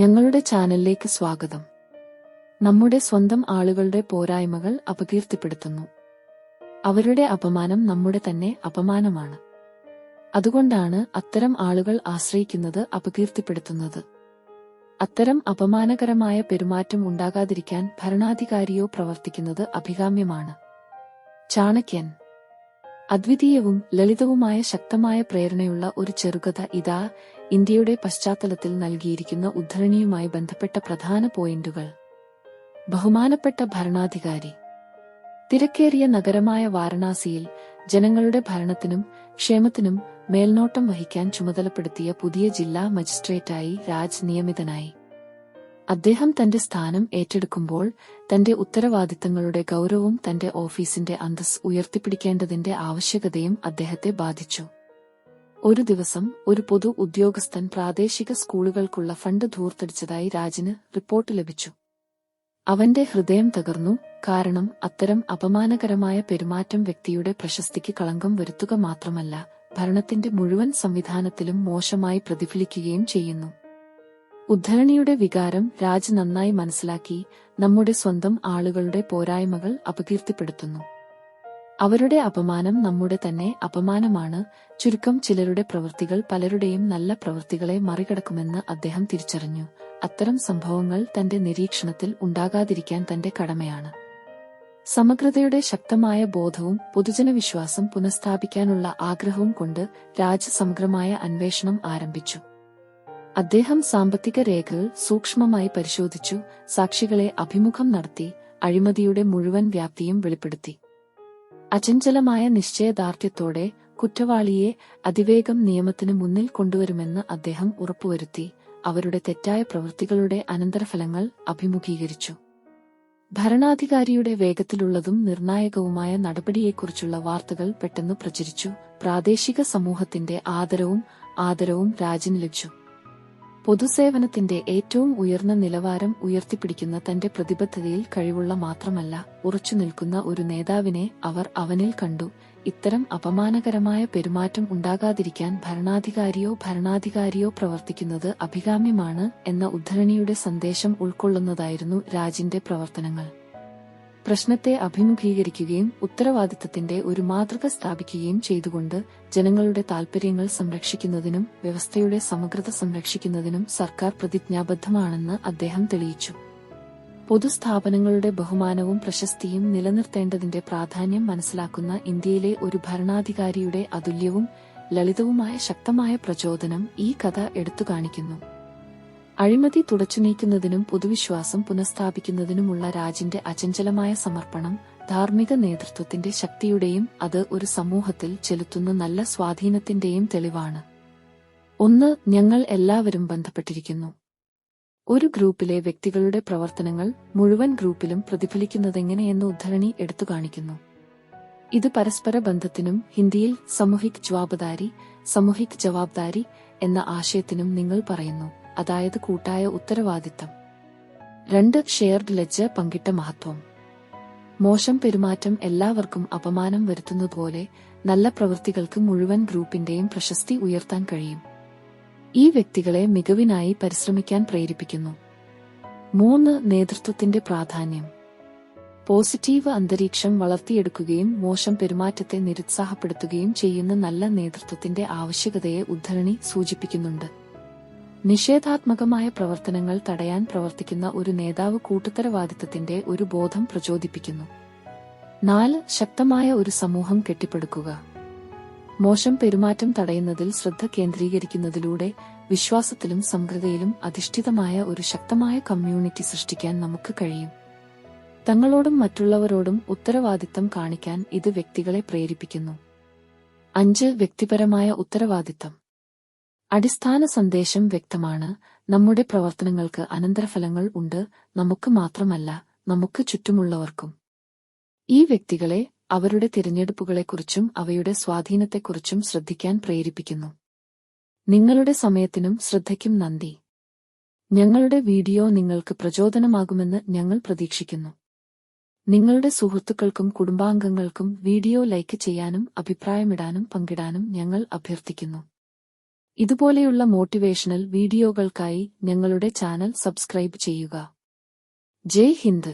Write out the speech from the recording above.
ഞങ്ങളുടെ ചാനലിലേക്ക് സ്വാഗതം. നമ്മുടെ സ്വന്തം ആളുകളുടെ പോരായ്മകൾ അപകീർത്തിപ്പെടുത്തുന്നു. അവരുടെ അപമാനം നമ്മുടെ തന്നെ അപമാനമാണ്. അതുകൊണ്ടാണ് അത്തരം ആളുകൾ ആശ്രയിക്കുന്നത് അപകീർത്തിപ്പെടുത്തുന്നത്. അത്തരം അപമാനകരമായ പെരുമാറ്റം ഉണ്ടാകാതിരിക്കാൻ ഭരണാധികാരിയോ പ്രവർത്തിക്കുന്നത് അഭികാമ്യമാണ്. ചാണക്യൻ. അദ്വിതീയവും ലളിതവുമായ ശക്തമായ പ്രേരണയുള്ള ഒരു ചെറുകഥ ഇതാ. ഇന്ത്യയുടെ പശ്ചാത്തലത്തിൽ നൽകിയിരിക്കുന്ന ഉദ്ധരണിയുമായി ബന്ധപ്പെട്ട പ്രധാന പോയിന്റുകൾ. ബഹുമാനപ്പെട്ട ഭരണാധികാരി. തിരക്കേറിയ നഗരമായ വാരണാസിയിൽ ജനങ്ങളുടെ ഭരണത്തിനും ക്ഷേമത്തിനും മേൽനോട്ടം വഹിക്കാൻ ചുമതലപ്പെടുത്തിയ പുതിയ ജില്ലാ മജിസ്ട്രേറ്റായി രാജ് നിയമിതനായി. അദ്ദേഹം തന്റെ സ്ഥാനം ഏറ്റെടുക്കുമ്പോൾ തന്റെ ഉത്തരവാദിത്തങ്ങളുടെ ഗൗരവവും തന്റെ ഓഫീസിന്റെ അന്തസ്സ് ഉയർത്തിപ്പിടിക്കേണ്ടതിന്റെ ആവശ്യകതയും അദ്ദേഹത്തെ ബാധിച്ചു. ഒരു ദിവസം ഒരു പൊതു ഉദ്യോഗസ്ഥൻ പ്രാദേശിക സ്കൂളുകൾക്കുള്ള ഫണ്ട് ധൂർത്തടിച്ചതായി രാജിന് റിപ്പോർട്ട് ലഭിച്ചു. അവന്റെ ഹൃദയം തകർന്നു. കാരണം അത്തരം അപമാനകരമായ പെരുമാറ്റം വ്യക്തിയുടെ പ്രശസ്തിക്ക് കളങ്കം വരുത്തുക മാത്രമല്ല, ഭരണത്തിന്റെ മുഴുവൻ സംവിധാനത്തിലും മോശമായി പ്രതിഫലിക്കുകയും ചെയ്യുന്നു. ഉദ്ധരണിയുടെ വികാരം രാജ് നന്നായി മനസ്സിലാക്കി. നമ്മുടെ സ്വന്തം ആളുകളുടെ പോരായ്മകൾ അപകീർത്തിപ്പെടുത്തുന്നു. അവരുടെ അപമാനം നമ്മുടെ തന്നെ അപമാനമാണ്. ചുരുക്കം ചിലരുടെ പ്രവൃത്തികൾ പലരുടെയും നല്ല പ്രവൃത്തികളെ മറികടക്കുമെന്ന് അദ്ദേഹം തിരിച്ചറിഞ്ഞു. അത്തരം സംഭവങ്ങൾ തന്റെ നിരീക്ഷണത്തിൽ ഉണ്ടാകാതിരിക്കാൻ തന്റെ കടമയാണ്. സമഗ്രതയുടെ ശക്തമായ ബോധവും പൊതുജനവിശ്വാസം പുനഃസ്ഥാപിക്കാനുള്ള ആഗ്രഹവും കൊണ്ട് രാജ് സമഗ്രമായ അന്വേഷണം ആരംഭിച്ചു. അദ്ദേഹം സാമ്പത്തിക രേഖകൾ സൂക്ഷ്മമായി പരിശോധിച്ചു, സാക്ഷികളെ അഭിമുഖം നടത്തി, അഴിമതിയുടെ മുഴുവൻ വ്യാപ്തിയും വെളിപ്പെടുത്തി. അചഞ്ചലമായ നിശ്ചയദാർഢ്യത്തോടെ കുറ്റവാളിയെ അതിവേഗം നിയമത്തിന് മുന്നിൽ കൊണ്ടുവരുമെന്ന് അദ്ദേഹം ഉറപ്പുവരുത്തി. അവരുടെ തെറ്റായ പ്രവൃത്തികളുടെ അനന്തരഫലങ്ങൾ അഭിമുഖീകരിച്ചു. ഭരണാധികാരിയുടെ വേഗത്തിലുള്ളതും നിർണായകവുമായ നടപടിയെക്കുറിച്ചുള്ള വാർത്തകൾ പെട്ടെന്ന് പ്രചരിച്ചു. പ്രാദേശിക സമൂഹത്തിന്റെ ആദരവും രാജിന് ലഭിച്ചു. പൊതുസേവനത്തിന്റെ ഏറ്റവും ഉയർന്ന നിലവാരം ഉയർത്തിപ്പിടിക്കുന്ന തന്റെ പ്രതിബദ്ധതയിൽ കഴിവുള്ള മാത്രമല്ല, ഉറച്ചുനിൽക്കുന്ന ഒരു നേതാവിനെ അവർ അവനിൽ കണ്ടു. ഇത്തരം അപമാനകരമായ പെരുമാറ്റം ഉണ്ടാകാതിരിക്കാൻ ഭരണാധികാരിയോ പ്രവർത്തിക്കുന്നത് അഭികാമ്യമാണ് എന്ന ഉദ്ധരണിയുടെ സന്ദേശം ഉൾക്കൊള്ളുന്നതായിരുന്നു രാജിന്റെ പ്രവർത്തനങ്ങൾ. പ്രശ്നത്തെ അഭിമുഖീകരിക്കുകയും ഉത്തരവാദിത്തത്തിന്റെ ഒരു മാതൃക സ്ഥാപിക്കുകയും ചെയ്തുകൊണ്ട് ജനങ്ങളുടെ താൽപര്യങ്ങൾ സംരക്ഷിക്കുന്നതിനും വ്യവസ്ഥയുടെ സമഗ്രത സംരക്ഷിക്കുന്നതിനും സർക്കാർ പ്രതിജ്ഞാബദ്ധമാണെന്ന് അദ്ദേഹം തെളിയിച്ചു. പൊതുസ്ഥാപനങ്ങളുടെ ബഹുമാനവും പ്രശസ്തിയും നിലനിർത്തേണ്ടതിന്റെ പ്രാധാന്യം മനസ്സിലാക്കുന്ന ഇന്ത്യയിലെ ഒരു ഭരണാധികാരിയുടെ അതുല്യവും ലളിതവുമായ ശക്തമായ പ്രചോദനം ഈ കഥ എടുത്തുകാണിക്കുന്നു. അഴിമതി തുടച്ചുനീക്കുന്നതിനും പൊതുവിശ്വാസം പുനഃസ്ഥാപിക്കുന്നതിനുമുള്ള രാജിന്റെ അചഞ്ചലമായ സമർപ്പണം ധാർമ്മിക നേതൃത്വത്തിന്റെ ശക്തിയുടെയും അത് ഒരു സമൂഹത്തിൽ ചെലുത്തുന്ന നല്ല സ്വാധീനത്തിന്റെയും തെളിവാണ്. 1. ഞങ്ങൾ എല്ലാവരും ബന്ധപ്പെട്ടിരിക്കുന്നു. ഒരു ഗ്രൂപ്പിലെ വ്യക്തികളുടെ പ്രവർത്തനങ്ങൾ മുഴുവൻ ഗ്രൂപ്പിലും പ്രതിഫലിക്കുന്നതെങ്ങനെയെന്ന് ഉദ്ധരണി എടുത്തുകാണിക്കുന്നു. ഇത് പരസ്പര ബന്ധത്തിനും ഹിന്ദിയിൽ സാമൂഹിക് ജവാബ്ദാരി എന്ന ആശയത്തിനും നിങ്ങൾ പറയുന്നു, അതായത് കൂട്ടായ ഉത്തരവാദിത്തം. 2. ഷെയർഡ് ലെഡ്ജർ, പങ്കിട്ട മഹത്വം. മോശം പെരുമാറ്റം എല്ലാവർക്കും അപമാനം വരുത്തുന്നതുപോലെ നല്ല പ്രവൃത്തികൾക്ക് മുഴുവൻ ഗ്രൂപ്പിന്റെയും പ്രശസ്തി ഉയർത്താൻ കഴിയും. ഈ വ്യക്തികളെ മികവിനായി പരിശ്രമിക്കാൻ പ്രേരിപ്പിക്കുന്നു. 3. നേതൃത്വത്തിന്റെ പ്രാധാന്യം. പോസിറ്റീവ് അന്തരീക്ഷം വളർത്തിയെടുക്കുകയും മോശം പെരുമാറ്റത്തെ നിരുത്സാഹപ്പെടുത്തുകയും ചെയ്യുന്ന നല്ല നേതൃത്വത്തിന്റെ ആവശ്യകതയെ ഉദ്ധരണി സൂചിപ്പിക്കുന്നുണ്ട്. നിഷേധാത്മകമായ പ്രവർത്തനങ്ങൾ തടയാൻ പ്രവർത്തിക്കുന്ന ഒരു നേതാവ് കൂട്ടുത്തരവാദിത്തത്തിന്റെ ഒരു ബോധം പ്രചോദിപ്പിക്കുന്നു. 4. ശക്തമായ ഒരു സമൂഹം കെട്ടിപ്പടുക്കുക. മോശം പെരുമാറ്റം തടയുന്നതിൽ ശ്രദ്ധ കേന്ദ്രീകരിക്കുന്നതിലൂടെ വിശ്വാസത്തിലും സമഗ്രതയിലും അധിഷ്ഠിതമായ ഒരു ശക്തമായ കമ്മ്യൂണിറ്റി സൃഷ്ടിക്കാൻ നമുക്ക് കഴിയും. തങ്ങളോടും മറ്റുള്ളവരോടും ഉത്തരവാദിത്തം കാണിക്കാൻ ഇത് വ്യക്തികളെ പ്രേരിപ്പിക്കുന്നു. 5. വ്യക്തിപരമായ ഉത്തരവാദിത്തം. അടിസ്ഥാന സന്ദേശം വ്യക്തമാണ്. നമ്മുടെ പ്രവർത്തനങ്ങൾക്ക് അനന്തരഫലങ്ങൾ ഉണ്ട്, നമുക്ക് മാത്രമല്ല, നമുക്ക് ചുറ്റുമുള്ളവർക്കും. ഈ വ്യക്തികളെ അവരുടെ തിരഞ്ഞെടുപ്പുകളെക്കുറിച്ചും അവയുടെ സ്വാധീനത്തെക്കുറിച്ചും ശ്രദ്ധിക്കാൻ പ്രേരിപ്പിക്കുന്നു. നിങ്ങളുടെ സമയത്തിനും ശ്രദ്ധയ്ക്കും നന്ദി. ഞങ്ങളുടെ വീഡിയോ നിങ്ങൾക്ക് പ്രചോദനമാകുമെന്ന് ഞങ്ങൾ പ്രതീക്ഷിക്കുന്നു. നിങ്ങളുടെ സുഹൃത്തുക്കൾക്കും കുടുംബാംഗങ്ങൾക്കും വീഡിയോ ലൈക്ക് ചെയ്യാനും അഭിപ്രായമിടാനും പങ്കിടാനും ഞങ്ങൾ അഭ്യർത്ഥിക്കുന്നു. ഇതുപോലെയുള്ള മോട്ടിവേഷണൽ വീഡിയോകൾക്കായി ഞങ്ങളുടെ ചാനൽ സബ്സ്ക്രൈബ് ചെയ്യുക. ജയ് ഹിന്ദ്.